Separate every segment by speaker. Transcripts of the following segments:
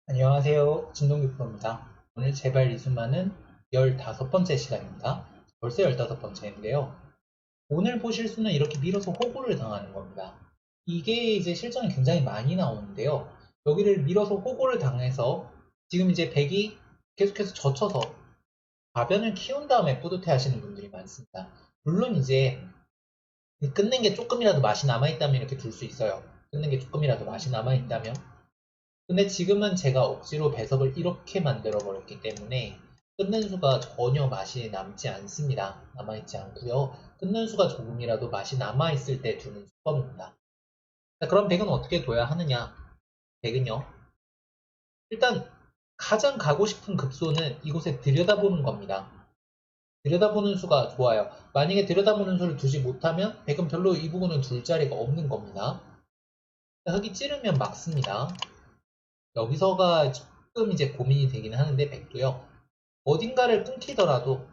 Speaker 1: 안녕하세요. 진동기 프로입니다. 오늘 제발 이수만은 15번째 시간입니다. 벌써 15번째인데요. 오늘 보실 수는 이렇게 밀어서 호구를 당하는 겁니다. 이게 이제 실전에 굉장히 많이 나오는데요. 여기를 밀어서 호구를 당해서 지금 이제 백이 계속해서 젖혀서 가변을 키운 다음에 뿌듯해 하시는 분들이 많습니다. 물론 이제 끝낸 게 조금이라도 맛이 남아있다면 이렇게 둘 수 있어요. 끝낸 게 조금이라도 맛이 남아있다면. 근데 지금은 제가 억지로 배석을 이렇게 만들어 버렸기 때문에 끓는 수가 전혀 맛이 남지 않습니다. 남아있지 않고요. 끓는 수가 조금이라도 맛이 남아있을 때 두는 수법입니다. 자, 그럼 백은 어떻게 둬야 하느냐? 백은요. 일단 가장 가고 싶은 급소는 이곳에 들여다보는 겁니다. 들여다보는 수가 좋아요. 만약에 들여다보는 수를 두지 못하면 백은 별로 이 부분은 둘 자리가 없는 겁니다. 흙이 찌르면 막습니다. 여기서가 조금 이제 고민이 되긴 하는데 백도요. 어딘가를 끊기더라도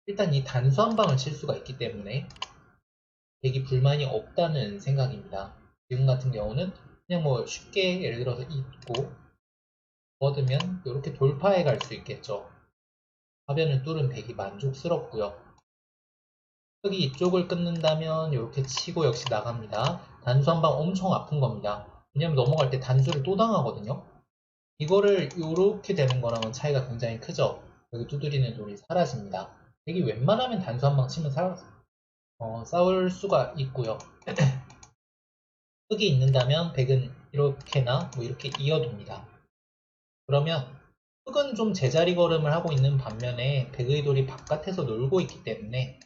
Speaker 1: 일단 이 단수 한 방을 칠 수가 있기 때문에 백이 불만이 없다는 생각입니다. 지금 같은 경우는 그냥 뭐 쉽게 예를 들어서 잇고 얻으면 이렇게 돌파해 갈 수 있겠죠. 화변을 뚫은 백이 만족스럽고요. 흙이 이쪽을 끊는다면 이렇게 치고 역시 나갑니다. 단수 한 방 엄청 아픈 겁니다. 왜냐면 넘어갈 때 단수를 또 당하거든요. 이거를 이렇게 되는 거랑은 차이가 굉장히 크죠. 여기 두드리는 돌이 사라집니다. 백이 웬만하면 단수 한 방 치면 싸울 수가 있고요. 흙이 있는다면 백은 이렇게나 뭐 이렇게 이어둡니다. 그러면 흙은 좀 제자리 걸음을 하고 있는 반면에 백의 돌이 바깥에서 놀고 있기 때문에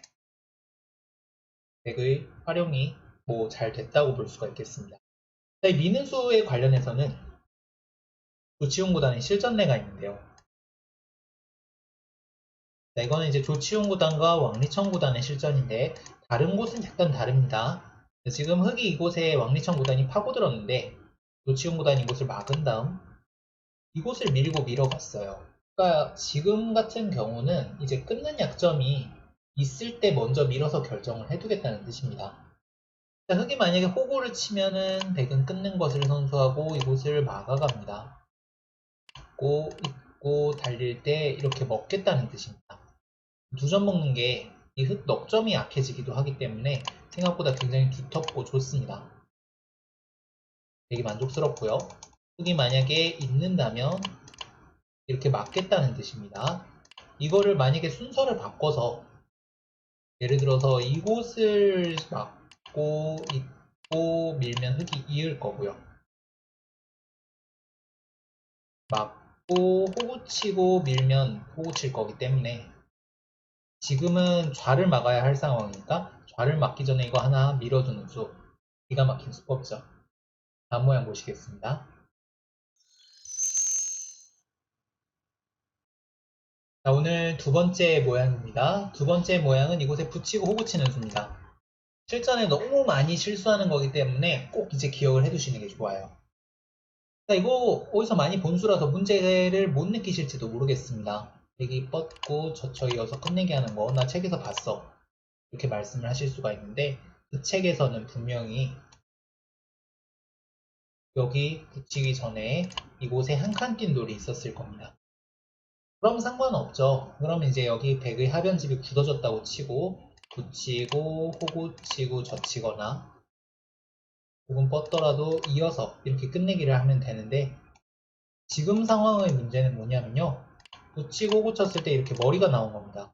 Speaker 1: 백의 활용이 뭐 잘 됐다고 볼 수가 있겠습니다. 자, 이 미는 수에 관련해서는 조치훈 구단의 실전례가 있는데요. 자, 이거는 이제 조치훈 구단과 왕리청 구단의 실전인데 다른 곳은 약간 다릅니다. 지금 흙이 이곳에 왕리청 구단이 파고들었는데 조치훈 구단이 이곳을 막은 다음 이곳을 밀고 밀어갔어요. 그러니까 지금 같은 경우는 이제 끊는 약점이 있을 때 먼저 밀어서 결정을 해두겠다는 뜻입니다. 자, 흙이 만약에 호구를 치면은 백은 끊는 것을 선수하고 이곳을 막아갑니다. 있고 있고 달릴 때 이렇게 먹겠다는 뜻입니다. 두 점 먹는 게 이 흙 넉점이 약해지기도 하기 때문에 생각보다 굉장히 두텁고 좋습니다. 되게 만족스럽고요. 흙이 만약에 있는다면 이렇게 막겠다는 뜻입니다. 이거를 만약에 순서를 바꿔서 예를 들어서 이곳을 막고 있고 밀면 흙이 이을 거고요. 막고 호구 치고 밀면 호구 칠 거기 때문에 지금은 좌를 막아야 할 상황이니까 좌를 막기 전에 이거 하나 밀어두는 수. 기가 막힌 수법이죠. 다음 모양 보시겠습니다. 자, 오늘 두 번째 모양입니다. 두 번째 모양은 이곳에 붙이고 호구 치는 수입니다. 실전에 너무 많이 실수하는 거기 때문에 꼭 이제 기억을 해두시는 게 좋아요. 자, 이거 어디서 많이 본 수라서 문제를 못 느끼실지도 모르겠습니다. 백이 뻗고 젖혀 이어서 끝내기 하는 거 나 책에서 봤어. 이렇게 말씀을 하실 수가 있는데 그 책에서는 분명히 여기 붙이기 전에 이곳에 한 칸 띈 돌이 있었을 겁니다. 그럼 상관없죠. 그럼 이제 여기 백의 하변집이 굳어졌다고 치고 붙이고 호구 치고 젖히거나 혹은 뻗더라도 이어서 이렇게 끝내기를 하면 되는데 지금 상황의 문제는 뭐냐면요. 붙이고 호구 쳤을 때 이렇게 머리가 나온 겁니다.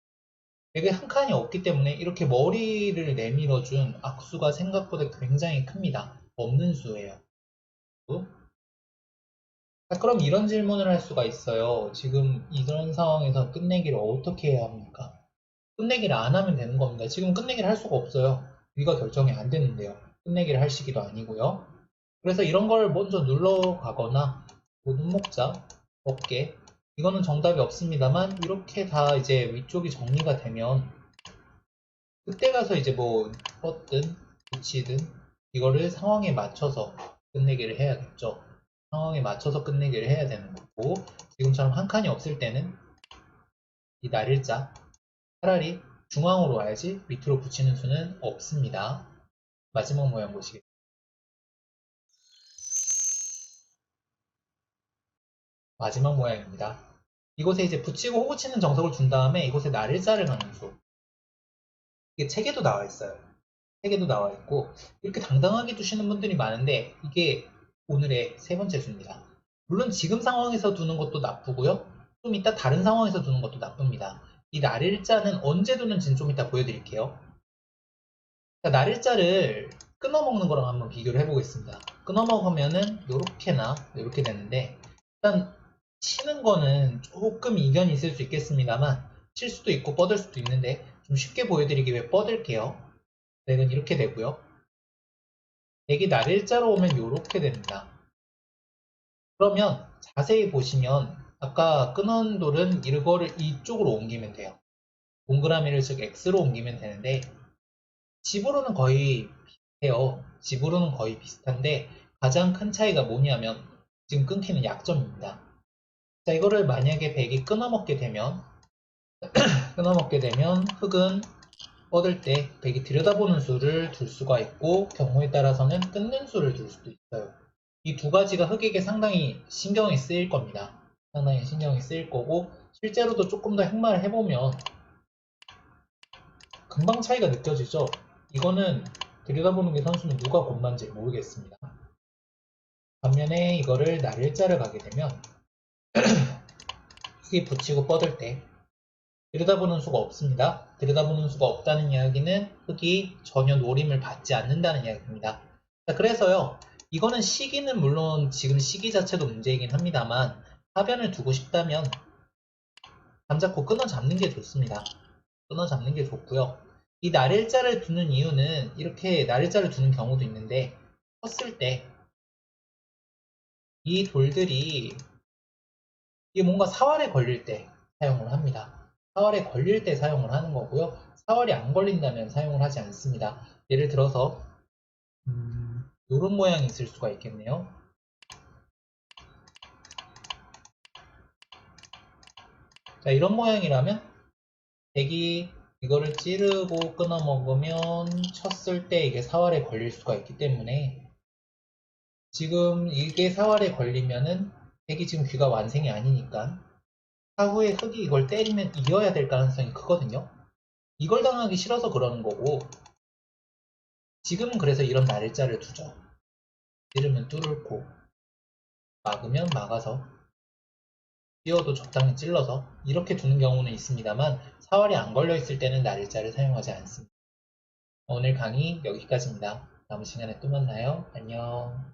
Speaker 1: 백의 한 칸이 없기 때문에 이렇게 머리를 내밀어준 악수가 생각보다 굉장히 큽니다. 없는 수예요. 자, 그럼 이런 질문을 할 수가 있어요. 지금 이런 상황에서 끝내기를 어떻게 해야 합니까? 끝내기를 안 하면 되는 겁니다. 지금 끝내기를 할 수가 없어요. 위가 결정이 안 되는데요. 끝내기를 할 시기도 아니고요. 그래서 이런 걸 먼저 눌러가거나 뭐 눈목자, 어깨 이거는 정답이 없습니다만 이렇게 다 이제 위쪽이 정리가 되면 그때 가서 이제 뭐 뻗든 붙이든 이거를 상황에 맞춰서 끝내기를 해야겠죠. 상황에 맞춰서 끝내기를 해야 되는 거고 지금처럼 한 칸이 없을 때는 이 날일자 차라리 중앙으로 와야지 밑으로 붙이는 수는 없습니다. 마지막 모양 보시겠습니다. 마지막 모양입니다. 이곳에 이제 붙이고 호구 치는 정석을 준 다음에 이곳에 날일자를 가는 수. 이게 책에도 나와 있어요. 책에도 나와 있고 이렇게 당당하게 두시는 분들이 많은데 이게 오늘의 세 번째 수입니다. 물론 지금 상황에서 두는 것도 나쁘고요. 좀 이따 다른 상황에서 두는 것도 나쁩니다. 이 날일자는 언제 두는지는 좀 이따 보여드릴게요. 자, 날일자를 끊어 먹는 거랑 한번 비교를 해보겠습니다. 끊어 먹으면은 요렇게나 이렇게 되는데 일단 치는 거는 조금 이견이 있을 수 있겠습니다만 칠 수도 있고 뻗을 수도 있는데 좀 쉽게 보여드리기 위해 뻗을게요. 넥은 이렇게 되고요. 넥이 날일자로 오면 이렇게 됩니다. 그러면 자세히 보시면 아까 끊은 돌은 이거를 이쪽으로 옮기면 돼요. 동그라미를 즉 X로 옮기면 되는데 집으로는 거의 비슷해요. 집으로는 거의 비슷한데 가장 큰 차이가 뭐냐면 지금 끊기는 약점입니다. 자, 이거를 만약에 백이 끊어먹게 되면 흙은 뻗을 때 백이 들여다보는 수를 둘 수가 있고 경우에 따라서는 끊는 수를 둘 수도 있어요. 이 두 가지가 흙에게 상당히 신경이 쓰일 겁니다. 상당히 신경이 쓰일 거고 실제로도 조금 더 행마를 해보면 금방 차이가 느껴지죠. 이거는 들여다보는 게 선수는 누가 곧만지 모르겠습니다. 반면에 이거를 날일자를 가게 되면 흙이 붙이고 뻗을 때 들여다보는 수가 없습니다. 들여다보는 수가 없다는 이야기는 흙이 전혀 노림을 받지 않는다는 이야기입니다. 자, 그래서요. 이거는 시기는 물론 지금 시기 자체도 문제이긴 합니다만 하변을 두고 싶다면 감 잡고 끊어 잡는 게 좋습니다. 끊어 잡는 게 좋고요. 이 날일자를 두는 이유는 이렇게 날일자를 두는 경우도 있는데 컸을 때 이 돌들이 이게 뭔가 사활에 걸릴 때 사용을 합니다. 사활에 걸릴 때 사용을 하는 거고요. 사활이 안 걸린다면 사용을 하지 않습니다. 예를 들어서 이런 모양이 있을 수가 있겠네요. 자, 이런 모양이라면 백이 이거를 찌르고 끊어 먹으면 쳤을 때 이게 사활에 걸릴 수가 있기 때문에 지금 이게 사활에 걸리면은 백이 지금 귀가 완생이 아니니까 사후에 흙이 이걸 때리면 이겨야 될 가능성이 크거든요. 이걸 당하기 싫어서 그러는 거고 지금은 그래서 이런 날일자를 두죠. 찌르면 뚫고 막으면 막아서 띄어도 적당히 찔러서 이렇게 두는 경우는 있습니다만 사활이 안 걸려 있을 때는 날일자를 사용하지 않습니다. 오늘 강의 여기까지입니다. 다음 시간에 또 만나요. 안녕.